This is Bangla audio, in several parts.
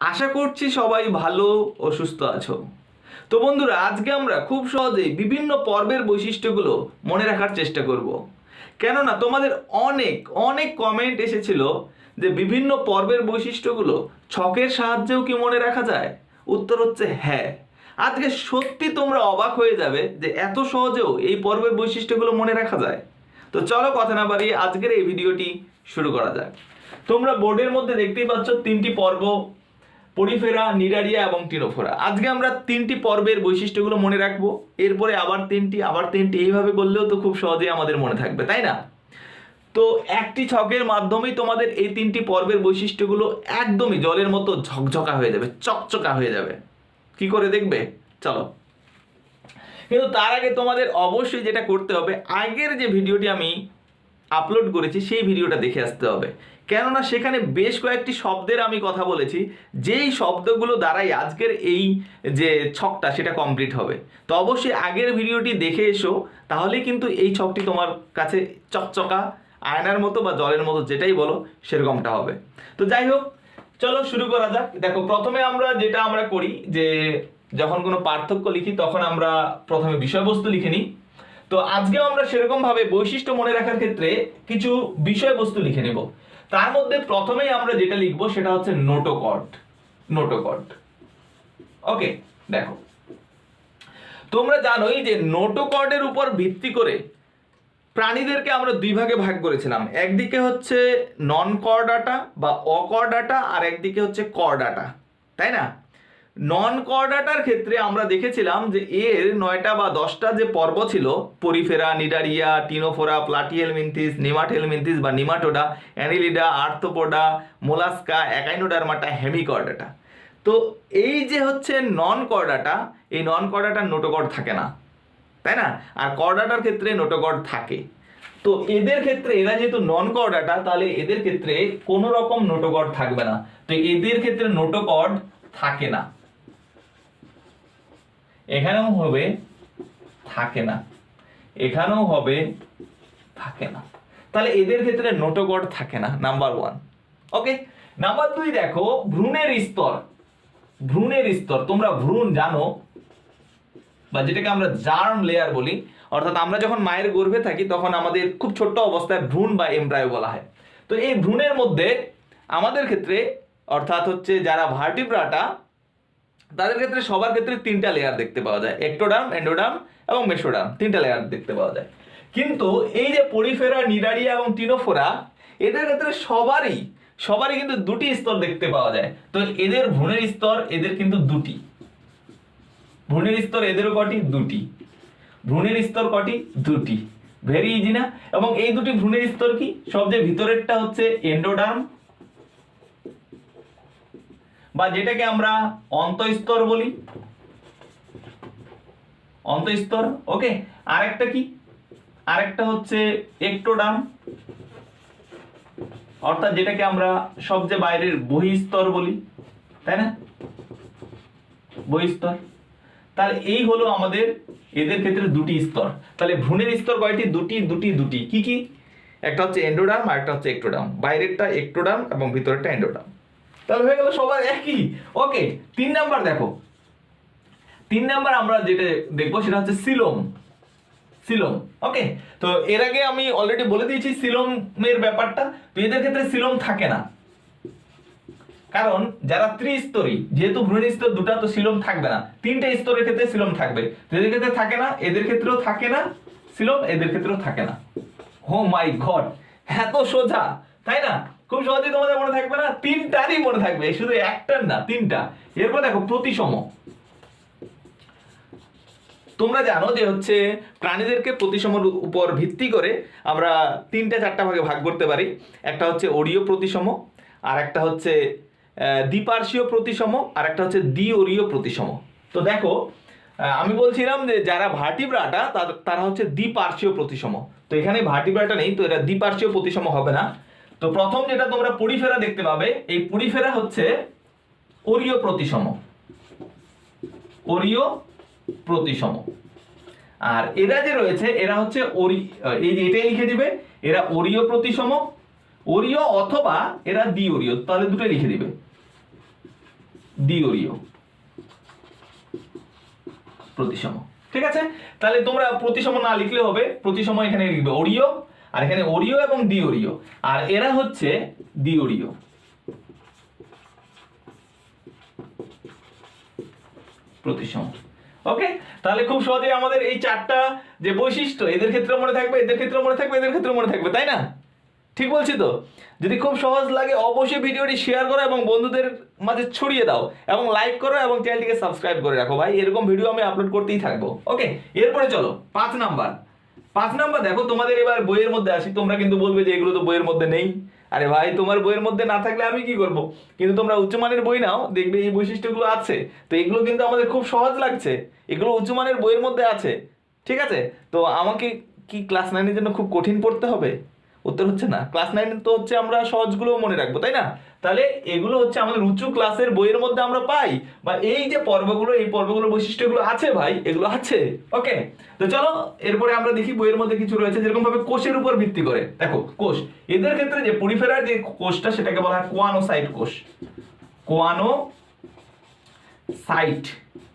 আশা করছি সবাই ভালো ও সুস্থ আছো। তো বন্ধুরা, আজকে আমরা খুব সহজেই বিভিন্ন পর্বের বৈশিষ্ট্যগুলো মনে রাখার চেষ্টা করব। কেননা তোমাদের অনেক অনেক কমেন্ট এসেছিল যে বিভিন্ন পর্বের বৈশিষ্ট্যগুলো ছকের সাহায্যেও কি মনে রাখা যায়। উত্তর হচ্ছে হ্যাঁ। আজকে সত্যি তোমরা অবাক হয়ে যাবে যে এত সহজেও এই পর্বের বৈশিষ্ট্যগুলো মনে রাখা যায়। তো চলো কথা না বাড়িয়ে আজকের এই ভিডিওটি শুরু করা যাক। তোমরা বোর্ডের মধ্যে দেখতেই পাচ্ছ তিনটি পর্ব, পরিফেরা, নিডারিয়া এবং টিনোফোরা। আজকে আমরা তিনটি পর্বের বৈশিষ্ট্যগুলো মনে রাখবো, এরপরে আবার তিনটি এইভাবে করলেও তো খুব সহজেই আমাদের মনে থাকবে, তাই না? তো একটি ছকের মাধ্যমেই তোমাদের এই তিনটি পর্বের বৈশিষ্ট্যগুলো একদমই জলের মতো ঝকঝকা হয়ে যাবে, চকচকা হয়ে যাবে। কি করে দেখবে? চলো। কিন্তু তার আগে তোমাদের অবশ্যই যেটা করতে হবে, আগের যে ভিডিওটি আমি আপলোড করেছি সেই ভিডিওটা দেখে আসতে হবে। কেননা সেখানে বেশ কয়েকটি শব্দের আমি কথা বলেছি, যেই শব্দগুলো দ্বারাই আজকের এই যে ছকটা সেটা কমপ্লিট হবে। তো অবশ্যই আগের ভিডিওটি দেখে এসো, তাহলেই কিন্তু এই ছকটি তোমার কাছে চকচকা, আয়নার মতো বা জলের মতো যেটাই বলো সেরকমটা হবে। তো যাই হোক, চলো শুরু করা যাক। দেখো, প্রথমে আমরা করি যে যখন কোনো পার্থক্য লিখি তখন আমরা প্রথমে বিষয়বস্তু লিখে নিই। তো আজকেও আমরা সেরকম ভাবে বৈশিষ্ট্য মনে রাখার ক্ষেত্রে কিছু বিষয়বস্তু লিখে নেব। তার মধ্যে প্রথমেই আমরা যেটা লিখবো সেটা হচ্ছে নোটোকর্ড। নোটোকর্ড, ওকে। দেখো, তোমরা জানোই যে নোটোকর্ডের উপর ভিত্তি করে প্রাণীদেরকে আমরা দুই ভাগে ভাগ করেছিলাম। একদিকে হচ্ছে নন কর্ডাটা বা অকর্ডাটা, আর একদিকে হচ্ছে কর্ডাটা, তাই না? নন কর্ডাটার ক্ষেত্রে আমরা দেখেছিলাম যে এর 9টা বা 10টা যে পর্ব ছিল, Porifera, Cnidaria, Ctenophora, Platyhelminthes, Nematohelminthes বা Nematoda, Annelida, Arthropoda, Mollusca, Echinodermata, Hemichordata. তো এই যে হচ্ছে নন কর্ডাটা, এই নন কর্ডাটার নোটোকর্ড থাকে না, তাই না? আর কর্ডাটার ক্ষেত্রে নোটোকর্ড থাকে। তো এদের ক্ষেত্রে, এরা যেহেতু নন কর্ডাটা, তাহলে এদের ক্ষেত্রে কোনো রকম নোটোকর্ড থাকবে না। তো এদের ক্ষেত্রে নোটোকর্ড থাকে না, এখানেও হবে থাকে না, এখানেও হবে থাকে না। তাহলে এদের ক্ষেত্রে নোটোকর্ড থাকে না, নাম্বার 1। ওকে, নাম্বার 2 দেখো, ভ্রূণের স্তর। ভ্রূণের স্তর, তোমরা ভ্রূণ জানো, বা যেটাকে আমরা জার্ম লেয়ার বলি, অর্থাৎ আমরা যখন মায়ের গর্ভে থাকি তখন আমাদের খুব ছোট্ট অবস্থায় ভ্রূণ বা এমব্রায়ো বলা হয়। তো এই ভ্রূণের মধ্যে আমাদের ক্ষেত্রে, অর্থাৎ হচ্ছে যারা ভার্টিব্রাটা, তাদের ক্ষেত্রে সবার ক্ষেত্রে 3টা লেয়ার দেখতে পাওয়া যায়, একটোডার্ম, এন্ডোডার্ম এবং মেসোডার্ম, 3টা লেয়ার দেখতে পাওয়া যায়। কিন্তু এই যে পরিফেরা, নিডারিয়া এবং টিনোফোরা, এদের ক্ষেত্রে সবারই কিন্তু 2টি স্তর দেখতে পাওয়া যায়। তো এদের ভ্রূণের স্তর, এদের কিন্তু 2টি ভ্রূণের স্তর, এদেরও কটি? 2টি ভ্রূণের স্তর। কটি? 2টি। ভেরি ইজি না? এবং এই 2টি ভ্রূণের স্তর কি? সবচেয়ে ভিতরেরটা হচ্ছে এন্ডোডার্ম, বা যেটাকে আমরা অন্তঃস্তর বলি, অন্তঃস্তর। ওকে, আরেকটা কি? আরেকটা হচ্ছে একটোডার্ম, অর্থাৎ যেটাকে আমরা সবচেয়ে বাইরের বহিঃস্তর বলি, তাই না? বহিঃস্তর। তাহলে এই হলো আমাদের এদের ক্ষেত্রে 2টি স্তর। তাহলে ভ্রূণের স্তর কয়টি? 2টি। কি কি? একটা হচ্ছে এন্ডোডার্ম আর একটা হচ্ছে একটোডার্ম। বাইরেরটা একটোডার্ম এবং ভিতরেরটা এন্ডোডার্ম। তাহলে হয়ে গেল সবার একই। ওকে, 3 নাম্বার দেখো। 3 নাম্বার আমরা যেটা দেখবো সেটা হচ্ছে সিলোম। সিলোম, ওকে। তো এর আগে আমি অলরেডি বলে দিয়েছি সিলোমের ব্যাপারটা। তো এদের ক্ষেত্রে সিলোম থাকে না, কারণ যারা ত্রিস্তরী, যেহেতু ভ্রূণের স্তর 2টা, তো সিলোম থাকবে না। 3টে স্তরের ক্ষেত্রে সিলোম থাকবে। এদের ক্ষেত্রে থাকে না, এদের ক্ষেত্রেও থাকে না সিলোম, এদের ক্ষেত্রেও থাকে না। ও মাই গড, এত সোজা, তাই না? খুব সহজেই তোমাদের মনে থাকবে না? 3টারই মনে থাকবে, শুধু একটার না, 3টা। এরপর দেখো প্রতিসম। তোমরা জানো যে হচ্ছে প্রাণীদেরকে প্রতিসমর উপর ভিত্তি করে আমরা 3-4টা ভাগে ভাগ করতে পারি। একটা হচ্ছে অরীয় প্রতিসম, আর একটা হচ্ছে দ্বিপার্শ্বীয় প্রতিসম, আর একটা হচ্ছে দ্বিঅরীয় প্রতিসম। তো দেখো, আমি বলছিলাম যে যারা ভার্টিব্রাটা তারা হচ্ছে দ্বিপার্শ্বীয় প্রতিসম। তো এখানে ভার্টিব্রাটা নেই, তো এরা দ্বিপার্শ্বীয় প্রতিসম হবে না। তো প্রথম যেটা তোমরা পরিফেরা দেখতে পাবে, এই পরিফেরা হচ্ছে অরীয় প্রতিসম, অরীয় প্রতিসম। আর এরা যে রয়েছে, এরা হচ্ছে এই যে এটাই লিখে দিবে, এরা অরীয় প্রতিসম, অরীয় অথবা এরা দ্বিঅরীয়, তাহলে দুটোই লিখে দিবে। দ্বিঅরীয় প্রতিসম। ঠিক আছে, তাহলে তোমরা প্রতিসম না লিখলে হবে, প্রতিসম এখানে লিখবে অরীয়, আর এখানে অরীয় এবং দ্বিঅরীয়, আর এরা হচ্ছে দ্বিঅরীয়। প্রতিসম। ওকে, তাহলে খুব সহজেই আমাদের এই চারটা যে বৈশিষ্ট্য, এদের ক্ষেত্রে মনে থাকবে, এদের ক্ষেত্রে মনে থাকবে, এদের ক্ষেত্রে মনে থাকবে, তাই না? ঠিক বলছি তো? যদি খুব সহজ লাগে অবশ্যই ভিডিওটি শেয়ার করো এবং বন্ধুদের মাঝে ছড়িয়ে দাও, এবং লাইক করো এবং চ্যানেলটিকে সাবস্ক্রাইব করে রাখো ভাই, এরকম ভিডিও আমি আপলোড করতেই থাকবো। ওকে, এরপরে চলো 5 নাম্বার দেখো, তোমাদের এবার বইয়ের মধ্যে আসি। তোমরা কিন্তু বলবে যে এগুলো তো বইয়ের মধ্যে নেই। আরে ভাই, তোমার বইয়ের মধ্যে না থাকলে আমি কি করব? কিন্তু তোমরা উচ্চমানের বই নাও, দেখবে এই বৈশিষ্ট্যগুলো আছে। তো এগুলো কিন্তু আমাদের খুব সহজ লাগছে, এগুলো উচ্চমানের বইয়ের মধ্যে আছে। ঠিক আছে, তো আমাকে কি ক্লাস 9-এর জন্য খুব কঠিন পড়তে হবে? উত্তর হচ্ছে না। ক্লাস 9 তো হচ্ছে আমরা সহজগুলো মনে রাখবো, তাই না? তাহলে এগুলো হচ্ছে আমাদের উঁচু ক্লাসের বইয়ের মধ্যে আমরা পাই, বা এই যে পর্বগুলো, এই পর্বগুলো বৈশিষ্ট্যগুলো আছে ভাই, এগুলো আছে। ওকে, তো চলো এরপরে আমরা দেখি বইয়ের মধ্যে কিছু রয়েছে, যেরকম ভাবে কোষের উপর ভিত্তি করে। দেখো কোষ, এদের ক্ষেত্রে যে পরিফেরার যে কোষটা, সেটাকে বলা হয় কোয়ানোসাইট কোষ। কোয়ানোসাইট।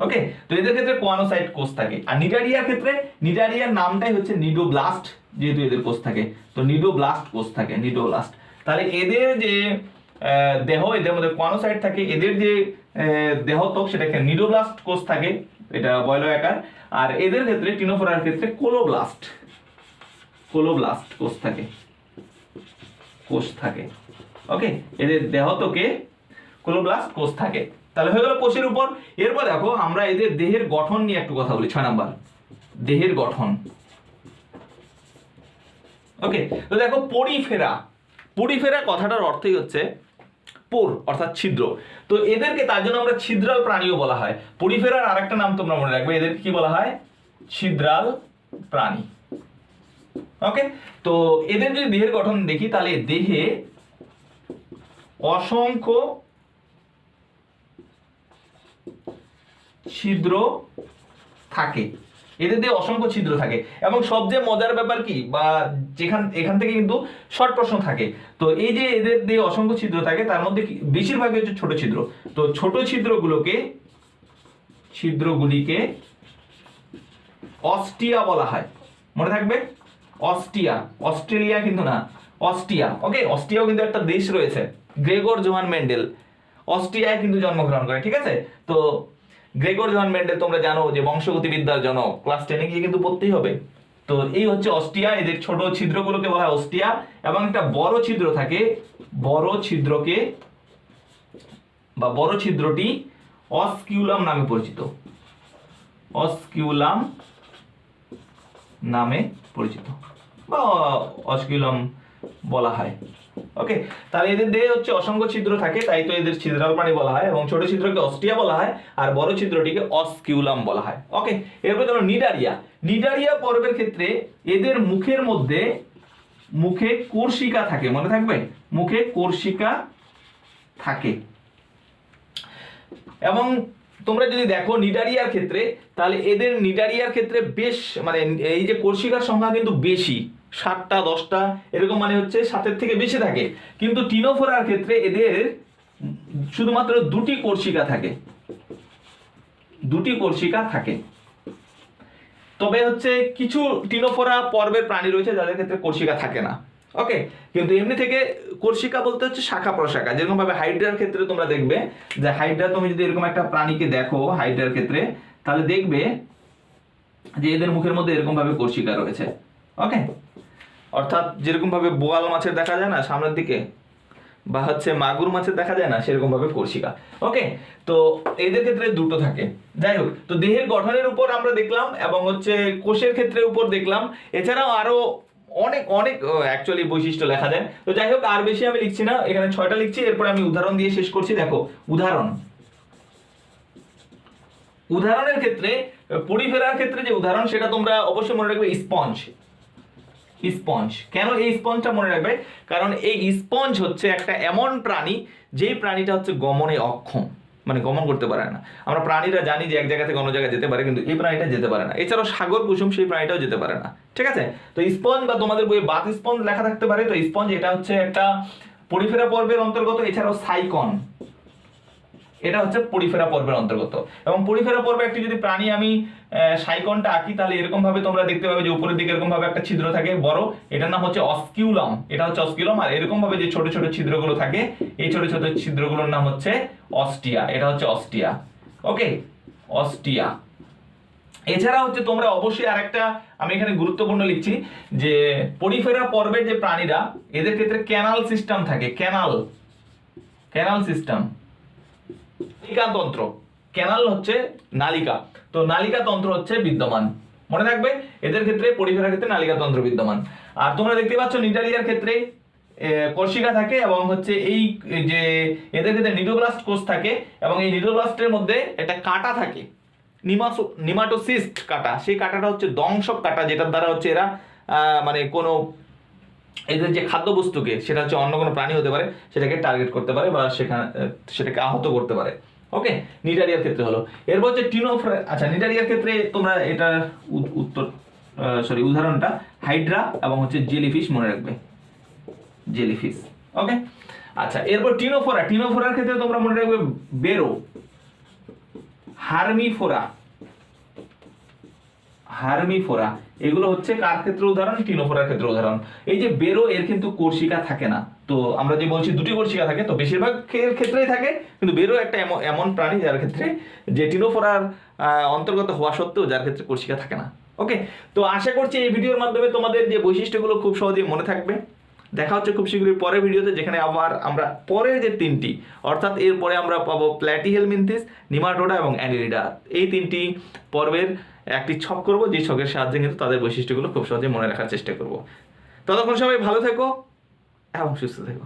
ওকে, তো এদের ক্ষেত্রে কোয়ানোসাইট কোষ থাকে। আর নিডারিয়ার ক্ষেত্রে, নিডারিয়ার নামটাই হচ্ছে নিডোব্লাস্ট, যেহেতু এদের কোষ থাকে, তো নিডোব্লাস্ট কোষ থাকে, নিডোব্লাস্ট। তাহলে এদের যে দেহ, এদের মধ্যে কোয়ানোসাইট থাকে, এদের যে দেহত্বক সেটাকে নিডোব্লাস্ট কোষ থাকে, এটা বয়লয় আকার। আর এদের ক্ষেত্রে টিনোফোরার ক্ষেত্রে কোলোব্লাস্ট কোষ থাকে। ওকে, এদের দেহত্বকে কোলোব্লাস্ট কোষ থাকে। তাহলে হয়ে গেল কোষের উপর। এরপর দেখো আমরা এদের দেহের গঠন নিয়ে একটু কথা বলি। 6 নাম্বার, দেহের গঠন। ওকে, তো দেখো পরিফেরা কথাটার অর্থই হচ্ছে পোর, অর্থাৎ ছিদ্র। তো এদেরকে তার জন্য আমরা ছিদ্রাল প্রাণীও বলা হয়। পরিফেরার আরেকটা নাম তোমরা মনে রাখবে, এদেরকে কি বলা হয়? ছিদ্রাল প্রাণী। ওকে, তো এদের যদি দেহের গঠন দেখি, তাহলে দেহে অসংখ্য ছিদ্র থাকে, এদের দিয়ে অসংখ্য ছিদ্র থাকে। এবং সবচেয়ে মজার ব্যাপার কি, বা এখান থেকে কিন্তু শর্ট প্রশ্ন থাকে। তো এই যে এদের দিয়ে অসংখ্য ছিদ্র থাকে, তার মধ্যে বেশিরভাগই হচ্ছে ছোট ছিদ্র। তো ছোট ছিদ্রগুলিকে অস্টিয়া বলা হয়। মনে থাকবে, অস্টিয়া, অস্ট্রেলিয়া কিন্তু না, অস্টিয়া। ওকে, অস্ট্রিয়াও কিন্তু একটা দেশ রয়েছে, গ্রেগর জোহান মেন্ডেল অস্ট্রিয়ায় কিন্তু জন্মগ্রহণ করে। ঠিক আছে, তো গ্রেগর জোহান মেন্ডেল তোমরা জানো যে বংশগতিবিদ্যার জনক, ক্লাস 10-এ গিয়ে কিন্তু পড়তেই হবে। তো এই হচ্ছে অস্টিয়া, এদের ছোট ছিদ্রগুলোকে বলা হয় অস্টিয়া। এবং একটা বড় ছিদ্র থাকে, বড় ছিদ্রটি অস্কিউলাম নামে পরিচিত, অস্কিউলাম নামে পরিচিত, বা অস্কিউলাম বলা হয়। ওকে, তাহলে এদের দেহে হচ্ছে অসংখ্য ছিদ্র থাকে, তাই তো এদের ছিদ্রাল প্রাণী বলা হয়। এবং ছোট ছিদ্রকে অস্টিয়া বলা হয়, আর বড় ছিদ্রটিকে অস্কিউলাম বলা হয়। ওকে, এরপর ধরো নিডারিয়া পর্বের ক্ষেত্রে এদের মুখে কোর্সিকা থাকে। মনে থাকবে, মুখে কোর্সিকা থাকে। এবং তোমরা যদি দেখো নিডারিয়ার ক্ষেত্রে, তাহলে এদের নিডারিয়ার ক্ষেত্রে বেশ, মানে এই যে কোর্সিকার সংখ্যা কিন্তু বেশি, 7টা 10টা এরকম, মানে হচ্ছে 7-এর থেকে বেশি থাকে। কিন্তু টিনোফোরার ক্ষেত্রে এদের শুধুমাত্র 2টি কোর্সিকা থাকে। তবে হচ্ছে কিছু টিনোফোরা পর্বের প্রাণী রয়েছে যাদের ক্ষেত্রে কোর্সিকা থাকে না। ওকে, কিন্তু এমনি থেকে কোর্সিকা বলতে হচ্ছে শাখা প্রশাখা। যেরকম ভাবে হাইড্রার ক্ষেত্রে তোমরা দেখবে যে হাইড্রা, তুমি যদি এরকম একটা প্রাণীকে দেখো হাইড্রার ক্ষেত্রে, তাহলে দেখবে যে এদের মুখের মধ্যে এরকম ভাবে কোর্সিকা রয়েছে। ওকে, অর্থাৎ যেরকম ভাবে বোয়াল মাছের দেখা যায় না সামনের দিকে, বা হচ্ছে মাগুর মাছের দেখা যায় না, সেরকম ভাবে কোর্সিকা। ওকে, তো এদের ক্ষেত্রে 2টো থাকে। যাই হোক, তো দেহের গঠনের উপর আমরা দেখলাম, এবং হচ্ছে কোষের ক্ষেত্রের উপর দেখলাম। এছাড়াও আরো অনেক অ্যাকচুয়ালি বৈশিষ্ট্য লেখা যায়। তো যাই হোক, আর বেশি আমি লিখছি না, এখানে 6টা লিখছি, এরপরে আমি উদাহরণ দিয়ে শেষ করছি। দেখো উদাহরণের ক্ষেত্রে, পরিফেরার ক্ষেত্রে যে উদাহরণ, সেটা তোমরা অবশ্যই মনে রাখবে স্পঞ্জ। কেন এই স্পঞ্জটা মনে রাখবে? কারণ এই স্পঞ্জ হচ্ছে একটা এমন প্রাণী, যেই প্রাণীটা হচ্ছে গমনে অক্ষম, মানে গমন করতে পারে না। আমরা প্রাণীরা জানি যে এক জায়গা থেকে অন্য জায়গায় যেতে পারে, কিন্তু এই প্রাণীটা যেতে পারে না। এছাড়াও সাগর কুসুম, সেই প্রাণীটাও যেতে পারে না। ঠিক আছে, তো স্পঞ্জ, বা তোমাদের বইয়ে বাত স্পঞ্জ লেখা থাকতে পারে। তো স্পঞ্জ এটা হচ্ছে একটা পরিফেরা পর্বের অন্তর্গত। এছাড়াও সাইকন, এটা হচ্ছে পরিফেরা পর্বের অন্তর্গত। এবং পরিফেরা পর্বে একটি যদি প্রাণী আমি সাইকনটা আঁকি, তাহলে এরকম ভাবে তোমরা দেখতে পাবে যে উপরের দিকে এরকম ভাবে একটা ছিদ্র থাকে বড়, এটার নাম হচ্ছে অস্কিউলাম। এটা হচ্ছে অস্কিউলাম। আর এরকম ভাবে যে ছোট ছোট ছিদ্রগুলো থাকে, এই ছোট ছোট ছিদ্রগুলোর নাম হচ্ছে অস্টিয়া। এটা হচ্ছে অস্টিয়া। ওকে, অস্টিয়া। এছাড়া হচ্ছে তোমরা অবশ্যই আরেকটা আমি এখানে গুরুত্বপূর্ণ লিখছি যে পরিফেরা পর্বের যে প্রাণীরা, এদের ক্ষেত্রে ক্যানাল সিস্টেম থাকে। ক্যানাল সিস্টেম, নালিকাতন্ত্র। ক্যানাল হচ্ছে নালিকা, তো নালিকা তন্ত্র হচ্ছে বিদ্যমান। মনে রাখবে এদের ক্ষেত্রে, পরিফেরার ক্ষেত্রে নালিকাতন্ত্র বিদ্যমান। আর তোমরা দেখতে পাচ্ছ নিডারিয়ার ক্ষেত্রে কোর্সিকা থাকে, এবং হচ্ছে এই যে এদের ক্ষেত্রে নিডোব্লাস্ট কোষ থাকে, এবং এই নিডোব্লাস্টের মধ্যে একটা কাঁটা থাকে, নিমাটোসিস্ট কাঁটা। সেই কাঁটাটা হচ্ছে দংশক কাঁটা, যেটার দ্বারা হচ্ছে এরা মানে কোনো এদের যে খাদ্যবস্তুকে, সেটা হচ্ছে অন্য কোনো প্রাণী হতে পারে, সেটাকে টার্গেট করতে পারে বা সেটাকে আহত করতে পারে। ওকে, নিডারিয়ার ক্ষেত্রে হলো। এরপর হচ্ছে টিনোফোরা। আচ্ছা, নিডারিয়ার ক্ষেত্রে তোমরা এটার উদাহরণটা হাইড্রা এবং হচ্ছে জেলিফিশ মনে রাখবে, জেলিফিশ। ওকে, আচ্ছা, এরপর টিনোফোরা। টিনোফোরার ক্ষেত্রে তোমরা মনে রাখবে বেরো, হার্মিফোরা। এগুলো হচ্ছে কার ক্ষেত্রে উদাহরণ? টিনোফোরার ক্ষেত্রে উদাহরণ। এই যে বেরো, এর কিন্তু কোর্সিকা থাকে না। তো আমরা যে বলছি দুটি কোর্সিকা থাকে, তো বেশিরভাগ ক্ষেত্রেই থাকে, কিন্তু বেরো একটা এমন প্রাণী যার ক্ষেত্রে, যে টিনোফোরার অন্তর্গত হওয়া সত্ত্বেও যার ক্ষেত্রে কোর্সিকা থাকে না। ওকে, তো আশা করছি এই ভিডিওর মাধ্যমে তোমাদের যে বৈশিষ্ট্যগুলো খুব সহজেই মনে থাকবে। দেখা হচ্ছে খুব শীঘ্রই পরের ভিডিওতে, যেখানে আবার আমরা পরের যে তিনটি, অর্থাৎ এরপরে আমরা পাবো প্ল্যাটিহেলমিনথিস, নিমাটোডা এবং অ্যানিলিডা, এই তিনটি পর্বের একটি ছক করব, যে ছকের সাহায্যে কিন্তু তাদের বৈশিষ্ট্যগুলো খুব সহজে মনে রাখার চেষ্টা করব। ততক্ষণ সবাই ভালো থেকো এবং সুস্থ থেকো।